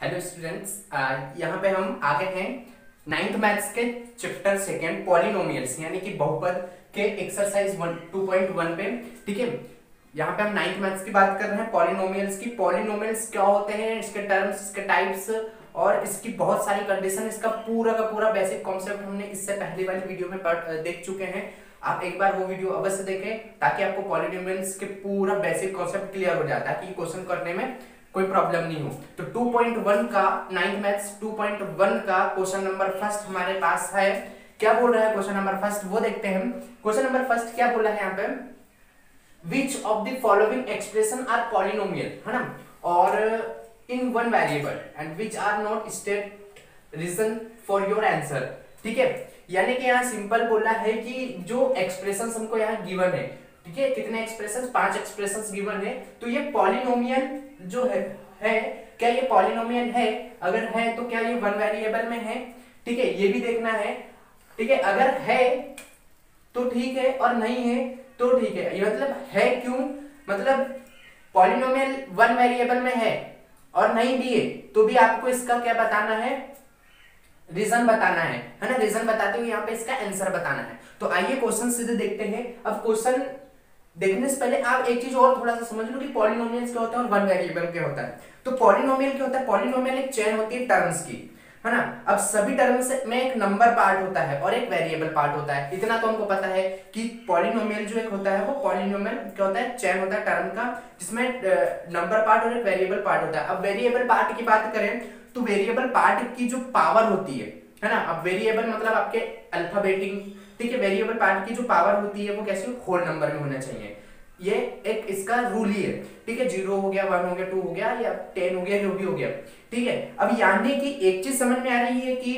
Hello students, यहाँ पे हम आगे हैं नाइन्थ मैथ्स के चैप्टर सेकेंड पॉलिनोमियल्स यानी कि बहुपद के एक्सरसाइज 2.1 पे। ठीक है, यहाँ पे हम नाइन्थ मैथ्स की बात कर रहे हैं पॉलिनोमियल्स की। पॉलिनोमियल्स क्या होते हैं, इसके टर्म्स, इसके टाइप्स और इसकी बहुत सारी कंडीशन, इसका पूरा का पूरा बेसिक कॉन्सेप्ट हमने इससे पहले वाली वीडियो में देख चुके हैं। आप एक बार वो वीडियो अवश्य देखें ताकि आपको पॉलिनोमियल्स के पूरा बेसिक कॉन्सेप्ट क्लियर हो जाता है ताकि क्वेश्चन करने में कोई प्रॉब्लम नहीं हो। तो 2.1 का नाइन्थ मैथ्स 2.1 का क्वेश्चन नंबर फर्स्ट हमारे पास है। क्या बोल रहा है क्वेश्चन नंबर फर्स्ट, वो देखते हैं हम। क्वेश्चन नंबर फर्स्ट क्या बोला है यहाँ पे, which of the following expression are polynomial, है ना, और in one variable and which are not state reason for your answer. ठीक है, यानी कि यहाँ सिंपल बोला है कि जो एक्सप्रेशन हमको यहाँ गिवन है, ठीक है, कितने एक्सप्रेशन, 5 एक्सप्रेशन गिवन है, तो ये पॉलिनोमियल जो है क्या ये पॉलिनोमियल है? अगर है तो क्या ये वन वेरिएबल में है? ठीक है, ये भी देखना है। ठीक है, अगर है तो ठीक है और नहीं है तो ठीक है। ये मतलब है क्यों, मतलब पॉलिनोमियल वन वेरिएबल में है और नहीं भी है तो भी आपको इसका क्या बताना है, रीजन बताना है ना। रीजन बताते हुए यहाँ पे इसका आंसर बताना है। तो आइए क्वेश्चन सीधे देखते हैं। अब क्वेश्चन देखने से पहले आप एक चीज और थोड़ा सा समझ लो कि पॉलिनोमियल्स क्या होता है और वन वेरिएबल क्या होता है। तो पॉलिनोमियल क्या होता है, पॉलिनोमियल एक चेन होती है टर्म्स की, है ना। अब सभी टर्म्स में एक नंबर पार्ट होता है और एक वेरिएबल पार्ट होता है। इतना तो हमको पता है कि पॉलिनोमियल जो एक होता है वो पॉलिनोमियल क्या होता है, चेन होता है टर्म का, जिसमें नंबर पार्ट और एक वेरिएबल पार्ट होता है। अब वेरिएबल पार्ट की बात करें तो वेरिएबल पार्ट की जो पावर होती है ना, अब वेरिएबल मतलब आपके अल्फाबेटिक, ठीक है, वेरिएबल पार्ट की जो पावर होती है वो कैसी, होल नंबर में होना चाहिए। ये एक इसका रूल ही है। ठीक है, 0 हो गया, 1 हो गया, 2 हो गया या 10 हो गया, जो भी हो गया। ठीक है, अब यानी कि एक चीज समझ में आ रही है कि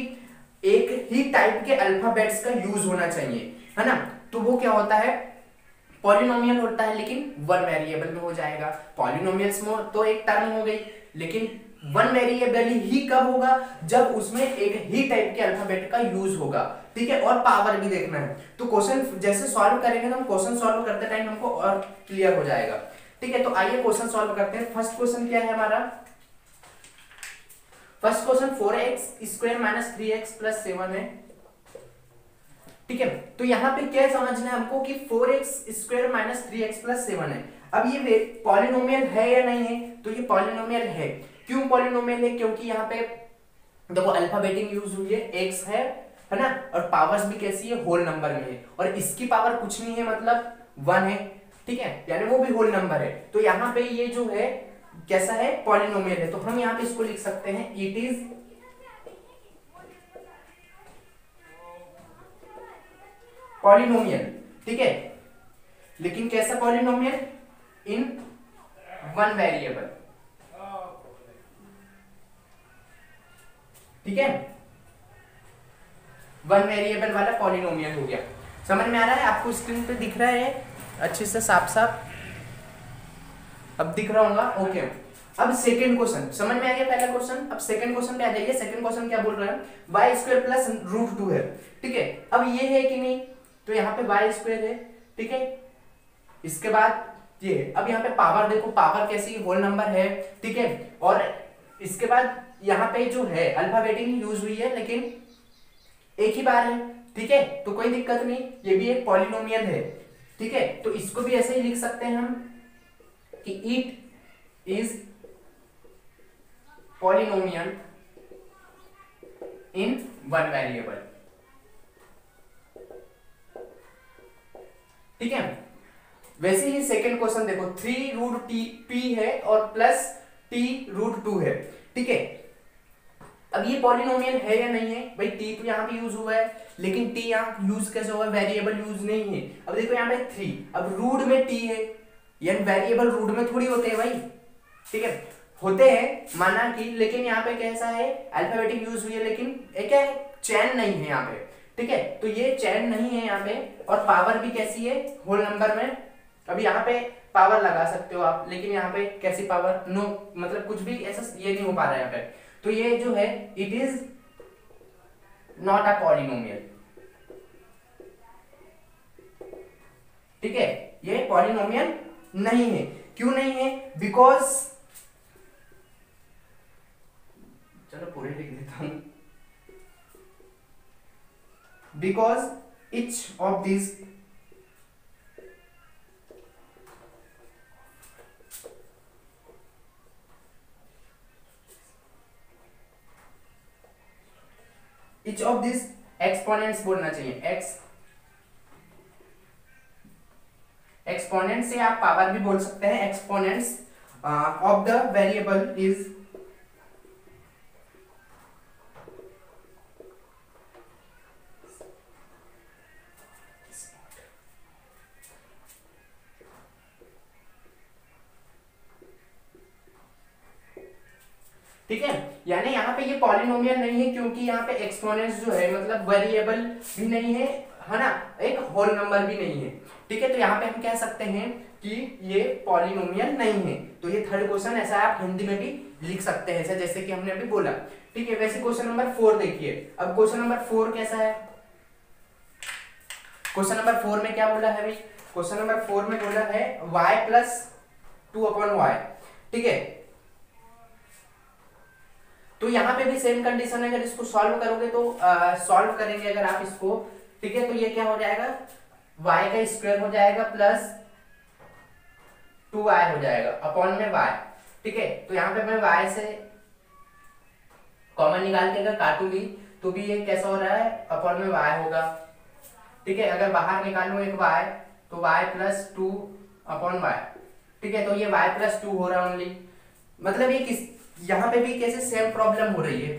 एक ही टाइप के अल्फाबेट्स का यूज होना चाहिए, है ना। तो वो क्या होता है, पॉलिनोमियल होता है लेकिन वन वेरिएबल में हो जाएगा। पॉलिनोमियल्स में तो एक टर्म हो गई, लेकिन वन वेरिएबल ही कब होगा, जब उसमें एक ही टाइप के अल्फाबेट का यूज होगा। ठीक है, और पावर भी देखना है। तो क्वेश्चन जैसे सॉल्व करेंगे तो हम क्वेश्चन सॉल्व करते टाइम हमको और क्लियर हो जाएगा। ठीक है, तो आइए क्वेश्चन सॉल्व करते हैं। फर्स्ट क्वेश्चन क्या है हमारा, फर्स्ट क्वेश्चन 4x² - 3x + 7 है। ठीक है, तो यहाँ पे क्या समझना है हमको कि 4x² - 3x + 7 है। अब ये पॉलिनोमियल है या नहीं है, तो ये पॉलिनोमियल है। क्यों पॉलिनोमियल है, क्योंकि यहाँ पे देखो अल्फाबेटिक यूज हुई है, x है ना, और पावर्स भी कैसी है, होल नंबर में है, और इसकी पावर कुछ नहीं है मतलब 1 है। ठीक है, यानी वो भी होल नंबर है। तो यहाँ पे ये जो है कैसा है, पॉलिनोमियल है। तो हम यहाँ पे इसको लिख सकते हैं, इट इज पॉलिनोमियल। ठीक है, लेकिन कैसा पॉलिनोमियल, इन वन वेरिएबल। ठीक है, वन वेरिएबल वाला पॉलिनोमियल हो गया। समझ में आ रहा है आपको, स्क्रीन पे दिख रहा है अच्छे से साफ साफ, अब दिख रहा होगा। ओके, अब सेकंड क्वेश्चन समझ में आ गया पहला क्वेश्चन। अब सेकंड क्वेश्चन पे आ जाइए। सेकंड क्वेश्चन क्या बोल रहा है, y² + √2 है। ठीक है, अब ये है कि नहीं, तो यहाँ पे y² है। ठीक है, इसके बाद ये, अब यहाँ पे पावर देखो, पावर कैसी, होल नंबर है। ठीक है, और इसके बाद यहाँ पे जो है अल्फाबेटिक यूज हुई है लेकिन एक ही बार है। ठीक है, तो कोई दिक्कत नहीं, ये भी एक पॉलिनोमियल है। ठीक है, तो इसको भी ऐसे ही लिख सकते हैं हम कि it is polynomial in one variable. ठीक है, वैसे ही सेकंड क्वेश्चन देखो, 3√p है और +t√2 है। ठीक है, अब ये पॉलिनोमियल है या नहीं है भाई, t तो यहाँ पे यूज हुआ है लेकिन t यहाँ यूज कैसे हुआ, वेरिएबल यूज नहीं है। अब देखो यहाँ पे 3, अब रूट में t है, यानी वेरिएबल रूट में थोड़ी होते हैं भाई। ठीक है, होते हैं माना कि, लेकिन यहाँ पे कैसा है, अल्फाबेटिक यूज हुई है लेकिन एक है चैन नहीं है यहाँ पे। ठीक है, तो ये चैन नहीं है यहाँ पे, और पावर भी कैसी है, होल नंबर में। अब यहाँ पे पावर लगा सकते हो आप, लेकिन यहाँ पे कैसी पावर, नो, मतलब कुछ भी ऐसा ये नहीं हो पा रहा है यहाँ पे। तो ये जो है it is not a polynomial. ठीक है, ये पॉलिनोमियल नहीं है। क्यों नहीं है, बिकॉज पूरे लिख देता हूं, because each of these exponents बोलना चाहिए, एक्सपोनेंट से आप पावर भी बोल सकते हैं। Exponents of the variable is ठीक है, यानी यहाँ पे ये पॉलिनोमियल नहीं है क्योंकि यहाँ पे एक्सपोनेंट्स जो है मतलब वेरिएबल भी नहीं है ना, एक होल नंबर भी नहीं है। ठीक है, तो यहाँ पे हम कह सकते हैं कि ये पॉलिनोमियल नहीं है। तो ये थर्ड क्वेश्चन ऐसा आप हिंदी में भी लिख सकते हैं जैसे कि हमने अभी बोला। ठीक है, वैसे क्वेश्चन नंबर 4 देखिए। अब क्वेश्चन नंबर 4 कैसा है, क्वेश्चन नंबर 4 में क्या बोला है भाई, क्वेश्चन नंबर 4 में बोला है y प्लस 2/y। ठीक है, तो यहाँ पे भी सेम कंडीशन है, अगर इसको सॉल्व करोगे तो सॉल्व करेंगे अगर आप इसको, ठीक है, तो ये क्या हो जाएगा, y का स्क्वायर हो जाएगा प्लस 2y हो जाएगा अपॉन में y। ठीक है, तो यहाँ पे मैं y से कॉमन निकाल के अगर काटूंगी तो भी ये कैसा हो रहा है, अपॉन में y होगा। ठीक है, अगर बाहर निकालूं एक y तो y प्लस 2 अपॉन y। ठीक है, तो ये y प्लस 2 हो रहा है ओनली, मतलब ये किस, यहां पे भी कैसे सेम प्रॉब्लम हो रही है।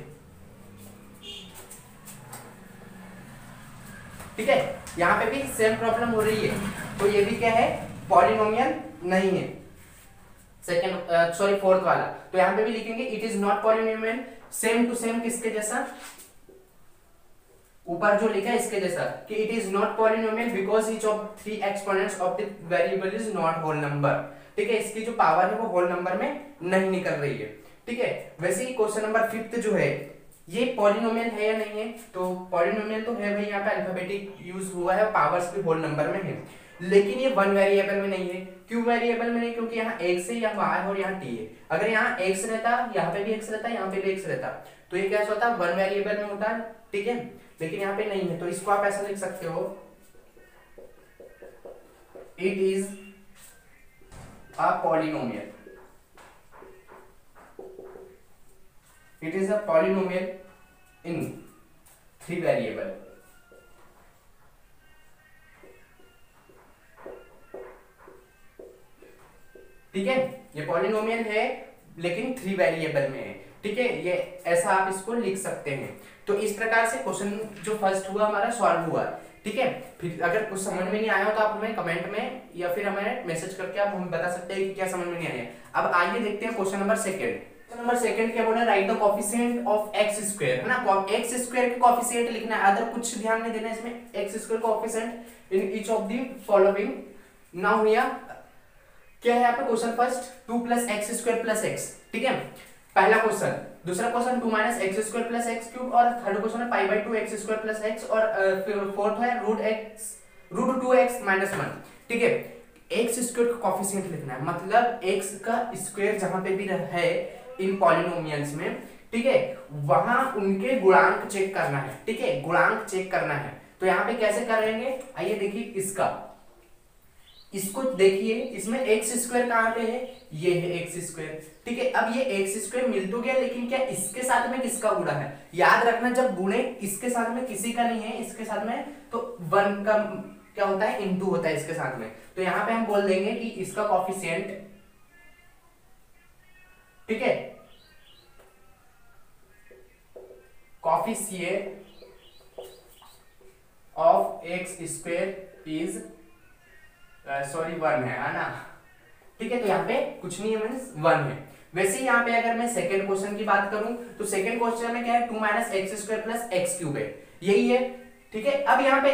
ठीक है, यहां पे भी सेम प्रॉब्लम हो रही है, तो ये भी क्या है, पॉलिनोमियल नहीं है। सेकंड सॉरी फोर्थ वाला, तो यहां पे भी लिखेंगे it is not polynomial, same to same किसके जैसा, ऊपर जो लिखा है इसके जैसा कि it is not polynomial because each of 3 exponents of the variable is not whole number. ठीक है, इसकी जो पावर है वो होल नंबर में नहीं निकल रही है। ठीक है, वैसे ही क्वेश्चन नंबर 5 जो है ये पॉलिनोमियल है या नहीं है, तो पॉलिनोमियल तो है भाई, यहाँ पे अल्फाबेटिक यूज हुआ है, पावर्स भी होल नंबर में है, लेकिन ये वन वेरिएबल में नहीं है। क्यों वेरिएबल में नहीं, क्योंकि यहाँ x है, यहाँ y और यहाँ t है। अगर यहाँ x रहता, यहाँ पे भी x रहता, यहाँ पे भी x रहता, तो ये कैसा होता, वन वेरिएबल में होता। ठीक है, लेकिन यहाँ पे नहीं है, तो इसको आप ऐसा लिख सकते हो, it is a polynomial, it is a polynomial in 3 variable। ठीक है, ये पॉलिनोमियल है लेकिन 3 वेरिएबल में है। ठीक है, ये ऐसा आप इसको लिख सकते हैं। तो इस प्रकार से क्वेश्चन जो फर्स्ट हुआ हमारा सॉल्व हुआ। ठीक है, फिर अगर कुछ समझ में नहीं आया हो तो आप हमें कमेंट में या फिर हमें मैसेज करके आप हमें बता सकते हैं कि क्या समझ में नहीं आया। अब आइए देखते हैं question number second. Number second क्या बोला, right the coefficient of x square, है ना, एक्स स्क्वायर के कोफिशिएंट लिखना है, अदर कुछ ध्यान नहीं देना इसमें, x square coefficient in each of the following. Now here क्या है यहाँ पे question first, 2 plus x square plus x. ठीक है, पहला क्वेश्चन। दूसरा question 2 minus x square plus x cube, और थर्ड क्वेश्चन है pi by 2 x square plus x, और फिर फोर्थ है रूट 2x माइनस 1। ठीक है, एक्स स्क्वायर का कोफिशिएंट लिखना है, मतलब एक्स का स्क्वायर जहां पे भी है इन पॉलिनोमियल्स में, ठीक है, वहां उनके गुणांक चेक करना है। ठीक है, गुणांक चेक करना है, तो यहाँ पे कैसे करेंगे, आइए देखिए इसका, इसको देखिए, इसमें एक्स स्क्वायर कहां पे है, ये है एक्स स्क्वायर। ठीक है, अब ये एक्स स्क्वायर मिल तो गया, लेकिन क्या इसके साथ में किसका गुणा है, याद रखना जब गुणे इसके साथ में किसी का नहीं है, इसके साथ में तो 1 का क्या होता है, इनटू होता है इसके साथ में। तो यहाँ पे हम बोल देंगे कि इसका कोफिशिएंट, ठीक है, coefficient of x square is sorry 1 है ना। ठीक है, तो यहाँ पे कुछ नहीं है, मींस 1 है। वैसे ही यहाँ पे अगर मैं सेकंड क्वेश्चन की बात करूं तो सेकंड क्वेश्चन में क्या है, 2 minus x square plus x cube है, यही है। ठीक है, अब यहाँ पे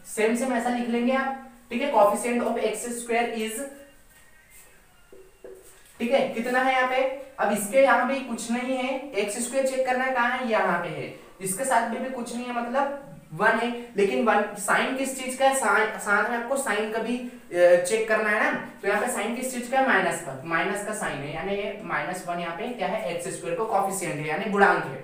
सेम ऐसा लिख लेंगे आप। ठीक है, coefficient of x square is, ठीक है, कितना है यहाँ पे, अब इसके यहाँ पे कुछ नहीं है, एक्स स्क्वायर चेक करना है, कहाँ है, यहाँ पे है, इसके साथ में भी कुछ नहीं है, मतलब 1 है, लेकिन 1 साइन किस चीज का है, साथ में आपको साइन का भी चेक करना है ना, तो यहाँ पे साइन किस चीज का है, माइनस का साइन है, यानी ये -1 यहाँ पे क्या है, एक्स स्क्वायर को कोफिशिएंट है, यानी गुणांक है।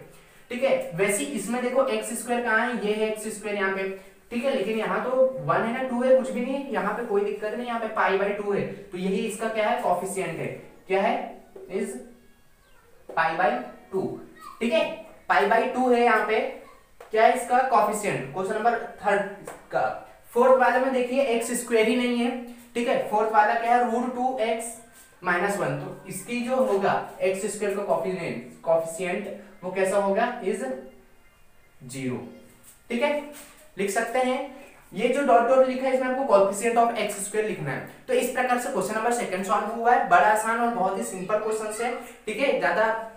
ठीक है। वैसे इसमें देखो एक्स स्क्वायर कहाँ है, ये है एक्स स्क्वायर यहाँ पे, ठीक है। लेकिन यहाँ तो 1 है ना, 2 है, कुछ भी नहीं है, यहाँ पे कोई दिक्कत नहीं, यहाँ पे π/2 है, तो यही इसका क्या है, कॉफिशिएंट है। क्या है, इज π/2, ठीक है। π/2 है यहाँ पे, क्या है इसका कॉफिशिएंट। क्वेश्चन नंबर 3 का फोर्थ वाले में देखिए एक्स स्क्वायर ही नहीं है, ठीक है। फोर्थ वाला क्या है, √2x-1, तो इसकी जो होगा एक्स स्क्वायर का कॉफिशिएंट वो कैसा होगा, इज 0, ठीक है। लिख सकते हैं, ये जो डॉट डॉट लिखा है इसमें आपको कॉफिशिएंट ऑफ एक्स स्क्वायर लिखना है। तो इस प्रकार से क्वेश्चन नंबर 2 सॉल्व हुआ है। बड़ा आसान और बहुत ही सिंपल क्वेश्चन है, ठीक है, ज्यादा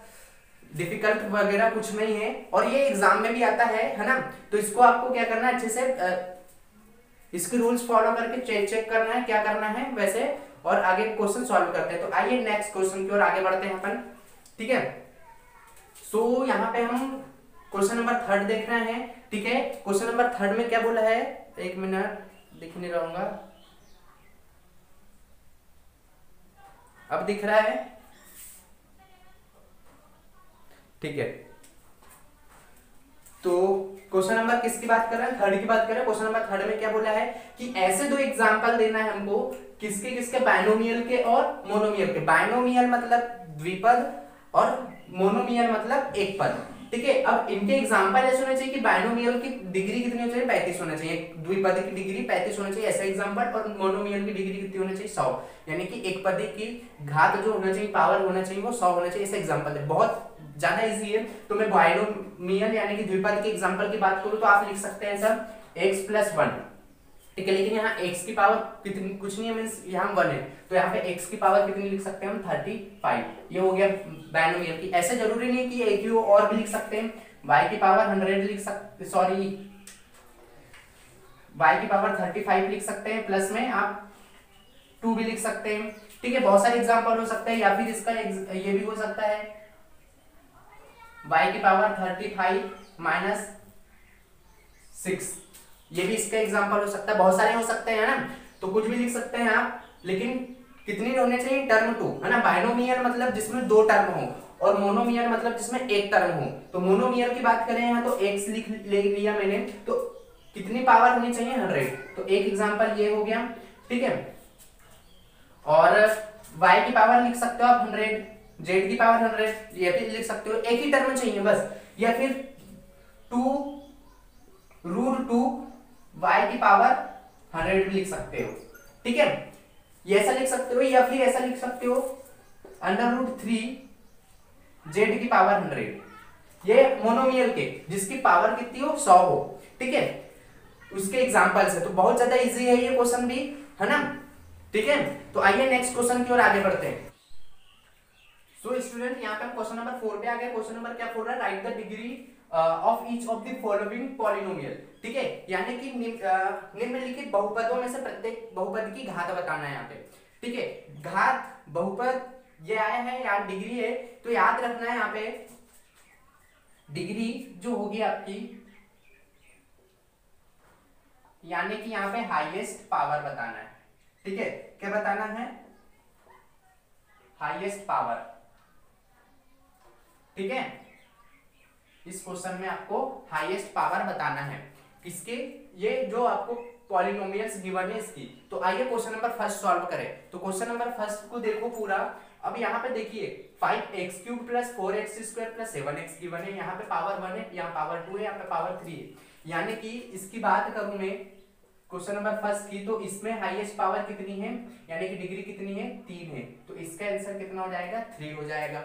डिफिकल्ट वगैरह कुछ नहीं है, और ये एग्जाम में भी आता है ना। तो इसको आपको क्या करना है, अच्छे से इसके रूल्स फॉलो करके चेक करना है, क्या करना है वैसे, और आगे क्वेश्चन सॉल्व करते हैं। तो आइए नेक्स्ट क्वेश्चन की ओर आगे बढ़ते हैं अपन, ठीक है। सो यहाँ पे हम क्वेश्चन नंबर 3 देख रहे हैं, ठीक है। क्वेश्चन नंबर 3 में क्या बोला है, 1 मिनट दिख नहीं रहूंगा, अब दिख रहा है, ठीक है। तो क्वेश्चन नंबर किसकी बात कर रहे हैं, 3 की बात कर रहे हैं। क्वेश्चन नंबर 3 में क्या बोला है कि ऐसे 2 एग्जांपल देना है हमको, किसके किसके, बायनोमियल के और मोनोमियल के। बायनोमियल मतलब द्विपद और मोनोमियल मतलब एक पद, ठीक है। अब इनके एग्जांपल ऐसे होने चाहिए कि बायनोमियल की डिग्री कितनी होनी चाहिए, 35 होना चाहिए, द्विपद की डिग्री 35 होना चाहिए, ऐसा एग्जांपल। और मोनोमियल की डिग्री कितनी होनी चाहिए, 100, यानी कि एक पद की घात जो होना चाहिए, पावर होना चाहिए, वो 100 होना चाहिए, ऐसा एग्जांपल है। बहुत ज्यादा इजी है। तो मैं बायनोमियल यानी कि द्विपद के एग्जांपल की बात करूं तो आप लिख सकते हैं सर x+1, ठीक है। लेकिन यहाँ x की पावर कितनी, कुछ नहीं है, मींस यहाँ 1 है, तो यहाँ पे x की पावर कितनी लिख सकते हैं हम, 35। ये हो गया बायनोमियल की। ऐसे जरूरी नहीं कि एक ही हो, और भी लिख सकते हैं, y की पावर 100 लिख सकते, सॉरी y की पावर 35 लिख सकते हैं, प्लस में आप 2 भी लिख सकते हैं, ठीक है। बहुत सारे एग्जांपल हो सकते हैं, या फिर इसका ये भी हो सकता है y की पावर 35 - 6, ये भी इसका एग्जांपल हो सकता है। बहुत सारे हो सकते हैं ना, तो कुछ भी लिख सकते हैं आप, लेकिन कितनी होने चाहिए, टर्म 2, है ना। बायनोमियल मतलब जिसमें 2 टर्म हो, और मोनोमियल मतलब जिसमें एक टर्म हो। तो मोनोमियल की बात करें यहाँ तो x ले लिया मैंने, तो कितनी पावर होनी चाहिए, 100। तो एक एग्जांपल ये हो गया, ठीक है। और y की पावर लिख सकते हो आप 100, z की पावर 100, ये भी लिख सकते हो, एक ही टर्म चाहिए बस। या फिर 2√2 y की पावर 100 भी लिख सकते हो, ठीक है। ये ऐसा लिख सकते हो, या फिर ऐसा लिख सकते हो √3 z की पावर 100। ये मोनोमियल के जिसकी पावर कितनी हो, 100 हो, ठीक है। उसके एग्जांपल्स है, तो बहुत ज्यादा इजी है ये क्वेश्चन भी, है ना, ठीक है। तो आइए नेक्स्ट क्वेश्चन की ओर आगे बढ़ते हैं। सो स्टूडेंट, यहाँ पे हम क्वेश्चन नंबर 4 पे आ गए। क्वेश्चन नंबर क्या बोल रहा है, right the degree of each of the following polynomial, ठीक है। यानी कि निम्नलिखित बहुपदों में से प्रत्येक बहुपद की घात बताना है यहाँ पे, ठीक है। घात बहुपद ये आया है, यहाँ डिग्री है, तो याद रखना है यहाँ पे डिग्री जो होगी आपकी, यानी कि यहाँ पे हाईएस्ट पावर बताना है, ठीक है। क्या बताना है, हाईएस्ट पावर, ठीक है। इस क्वेश्चन में आपको हाईएस्ट पावर बताना है किसके, ये जो आपको पॉलिनोमियल्स गिवन है इसकी। तो आइए क्वेश्चन नंबर 1 सॉल्व करें। तो क्वेश्चन नंबर 1 को देखो पूरा। अब यहाँ पे देखिए 5x³ + 4x² + 7x गिवन है, यहाँ पे पावर 1 है, यहाँ पावर 2 है, यहाँ पे पावर 3 है। यानी कि इसकी बात करूं मैं क्वेश्चन नंबर 1 की, तो इसमें हाईएस्ट पावर कितनी है, यानी कि डिग्री कितनी है, 3 है। तो इसका आंसर कितना हो जाएगा, 3 हो जाएगा,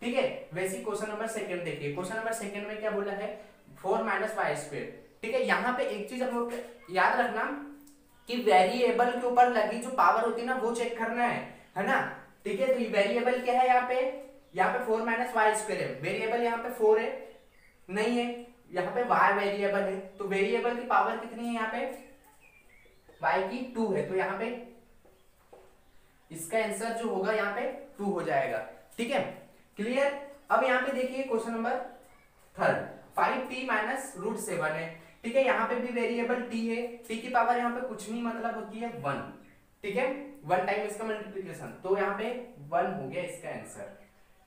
ठीक है। वैसे क्वेश्चन नंबर 2 देखिए। क्वेश्चन नंबर 2 में क्या बोला है, 4 - y², ठीक है। यहाँ पे एक चीज हम लोग याद रखना कि वेरिएबल के ऊपर लगी जो पावर होती है ना, वो चेक करना है ना, ठीक है। तो ये वेरिएबल क्या है, यहाँ पे 4 - y² है। वेरिएबल यहाँ पे 4 है, नहीं है, यहाँ पे y वेरिएबल है, तो वेरिएबल की पावर कितनी है, यहाँ पे y की 2 है, तो यहाँ पे इसका आंसर जो होगा यहाँ पे 2 हो जाएगा, ठीक है। क्लियर। अब यहाँ पे देखिए क्वेश्चन नंबर 3, 5t - √7 है, ठीक है। यहाँ पे भी वेरिएबल t है, t की पावर यहाँ पे कुछ नहीं, मतलब होती है 1, ठीक है। 1 टाइम इसका मल्टीप्लिकेशन, तो यहाँ पे 1 हो गया इसका आंसर,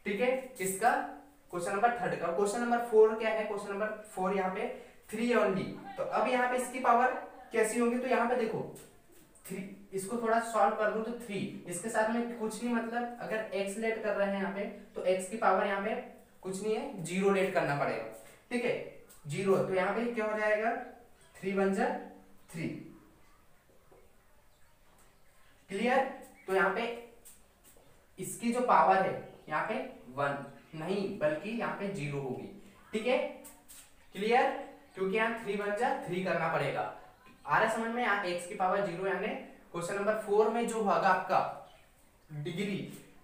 ठीक है। इसका क्वेश्चन नंबर थर्ड का। क्वेश्चन नंबर 4 क्या है, क्वेश्चन नंबर 4 यहाँ पे 3 ओनली। तो अब यहाँ पे इसकी पावर कैसी होगी, तो यहाँ पे देखो 3, इसको थोड़ा सॉल्व कर दूं तो 3, इसके साथ में कुछ नहीं, मतलब अगर x लेट कर रहे हैं यहाँ पे तो x की पावर यहाँ पे कुछ नहीं है, 0 लेट करना पड़ेगा, ठीक है 0। तो यहाँ पे क्या हो जाएगा, 3 1 जा 3, क्लियर। तो यहाँ पे इसकी जो पावर है यहाँ पे 1 नहीं बल्कि यहाँ पे 0 होगी, ठीक है क्लियर, क्योंकि यहाँ 3 1 जा 3 करना पड़ेगा। आ रहा समझ में, यहाँ x की पावर 0, यानी क्वेश्चन नंबर 4 में जो होगा आपका डिग्री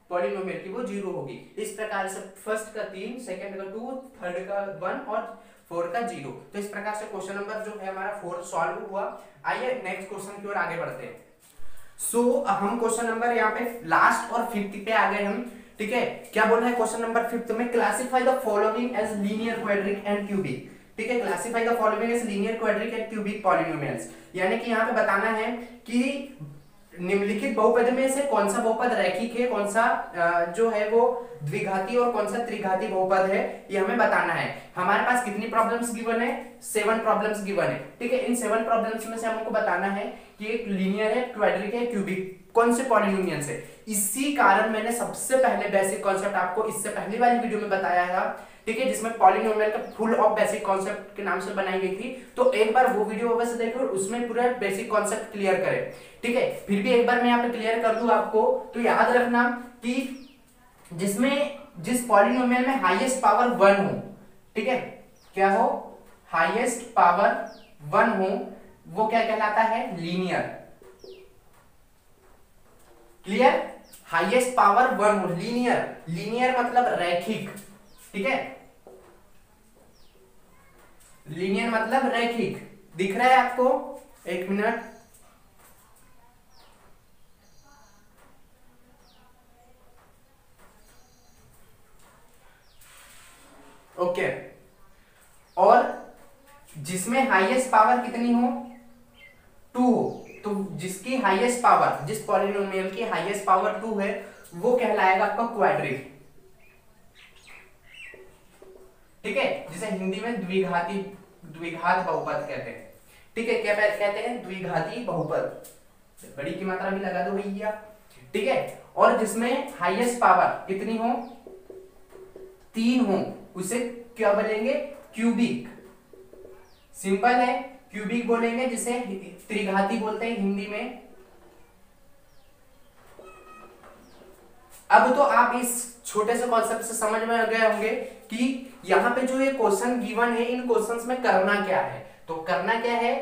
पॉलिनोमियल की वो 0 होगी। इस प्रकार से फर्स्ट का 3, सेकंड का 2, थर्ड का 1 और 4 का 0। तो इस प्रकार से क्वेश्चन नंबर जो है हमारा 4 सॉल्व हुआ। आइए नेक्स्ट क्वेश्चन की ओर आगे बढ़ते हैं। हम क्वेश्चन नंबर यहाँ पे लास्ट और 5th पे आ गए हम, ठीक है। क्या बोल रहा है क्वेश्चन नंबर 5th में, classify the following as linear, quadratic and cubic, ठीक है। Classify the following as linear, quadratic and cubic polynomials, यानी कि यहाँ पे बताना है कि निम्नलिखित बहुपद में से कौन सा बहुपद रैखिक है, कौन सा जो है वो द्विघाती और कौन सा त्रिघाती बहुपद है, ये हमें बताना है। हमारे पास कितनी प्रॉब्लम्स गिवन है, 7 प्रॉब्लम्स गिवन है, ठीक है। इन 7 प्रॉब्लम्स में से हमको बताना है कि एक लीनियर है, क्वाड्रिक है, क्यूबिक, कौन से पॉलिनोमियल्स है। इसी कारण मैंने सबसे पहले बेसिक कॉन्सेप्ट आपको इससे पहली वाली वीडियो में बताया था, ठीक है, जिसमें पॉलिनोमियल का फुल ऑफ बेसिक कॉन्सेप्ट के नाम से बनाई गई थी। तो एक बार वो वीडियो अवश्य देखो और उसमें पूरा बेसिक कॉन्सेप्ट क्लियर करें, ठीक है। फिर भी एक बार मैं यहाँ पे क्लियर कर दूं आपको, तो याद रखना कि जिस पॉलिनोमियल में हाईएस्ट पावर 1 हो, ठीक है, क्या हो, हाईएस्ट पावर 1 हो, वो क्या कहलाता है, लीनियर, क्लियर। हाईएस्ट पावर 1 हो, लीनियर, लीनियर मतलब रैखिक, ठीक है, लीनियर मतलब रैखिक। दिख रहा है आपको, एक मिनट, ओके। और जिसमें हाईएस्ट पावर कितनी हो, 2 हो, तो जिसकी हाईएस्ट पावर, जिस पॉलिनोमियल की हाईएस्ट पावर 2 है, वो कहलाएगा आपका क्वाड्रिक, ठीक है, जिसे हिंदी में द्विघात बहुपद कहते हैं, ठीक है। क्या कहते हैं, द्विघाती बहुपद, बड़ी की मात्रा भी लगा दो भैया, ठीक है। और जिसमें हाईएस्ट पावर कितनी हो, 3 हो, उसे क्या बोलेंगे, क्यूबिक, सिंपल है, क्यूबिक बोलेंगे, जिसे त्रिघाती बोलते हैं हिंदी में। अब तो आप इस छोटे से कॉन्सेप्ट से समझ में आ गए होंगे कि यहाँ पे जो ये क्वेश्चन गिवन है, इन क्वेश्चंस में करना क्या है। तो करना क्या है,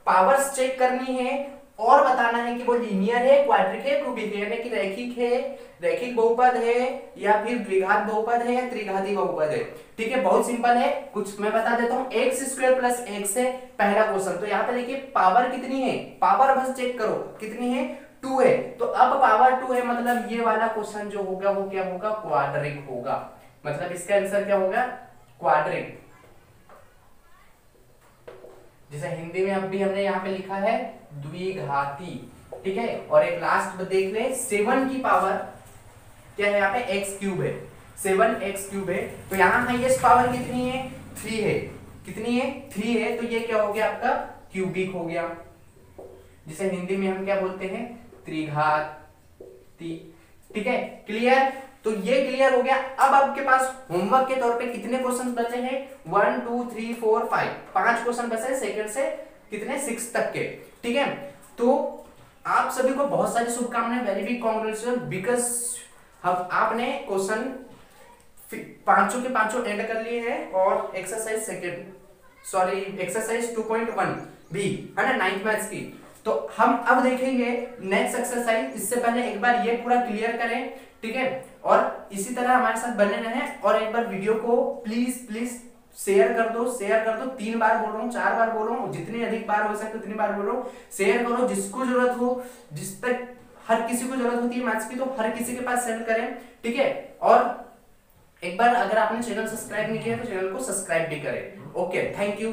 पावर्स चेक करनी है और बताना है कि वो लीनियर है, क्वाड्रिक है, क्यूबिक है, यानी कि रैखिक है, रैखिक बहुपद है, या फिर द्विघात बहुपद है, या त्रिघाती बहुपद है, ठीक है। बहुत सिंपल है, कुछ मैं बता देता हूँ। x² + x है पहला क्वेश्चन। तो यहाँ पे देखिए पावर कितनी है, पावर बस चेक करो कितनी है, 2 है। तो अब पावर 2 है, मतलब ये वाला क्वेश्चन जो होगा वो क्या होगा, क्वाड्रिक होगा, मतलब इसका आंसर क्या होगा, क्वाड्रिक, जिसे हिंदी में अब भी हमने यहाँ पे लिखा है द्विघाती, ठीक है। और एक लास्ट देख ले, 7 की पावर क्या है, यहाँ पे x³ है, 7x³ है। तो यहाँ हाईएस्ट पावर कितनी है, 3 है, कितनी है, 3 है। तो ये क्या हो गया आपका, क्यूबिक हो गया, जिसे हिंदी में हम क्या बोलते हैं, त्रिघाती, ठीक है, क्लियर। तो ये क्लियर हो गया। अब आपके पास होमवर्क के तौर पे कितने क्वेश्चन बचे हैं, 1 2 3 4 5, 5 क्वेश्चन बचे सेकंड से कितने 6 तक के, ठीक है। तो आप सभी को बहुत सारी शुभकामनाएं, वेरी बिग कांग्रेचुलेशन, बिकॉज आपने क्वेश्चन 5 के 5 एंड कर लिए हैं। और एक्सरसाइज एक्सरसाइज 2.1 भी है ना, 9th मैथ्स की। तो हम अब देखेंगे नेक्स्ट एक्सरसाइज। इससे पहले एक बार ये पूरा क्लियर करें, ठीक है। और इसी तरह हमारे साथ बने रहें। और एक बार वीडियो को प्लीज शेयर कर दो, 3 बार बोल रहा हूँ, 4 बार बोल रहा हूँ, जितनी अधिक बार हो सके उतनी बार बोल रहा हूँ। शेयर करो, जिसको जरूरत हो, जिस तक हर किसी को जरूरत होती है मैथ्स की, तो हर किसी के पास सेंड करें, ठीक है। और एक बार अगर आपने चैनल सब्सक्राइब नहीं किया तो चैनल को सब्सक्राइब भी करें। Okay, thank you.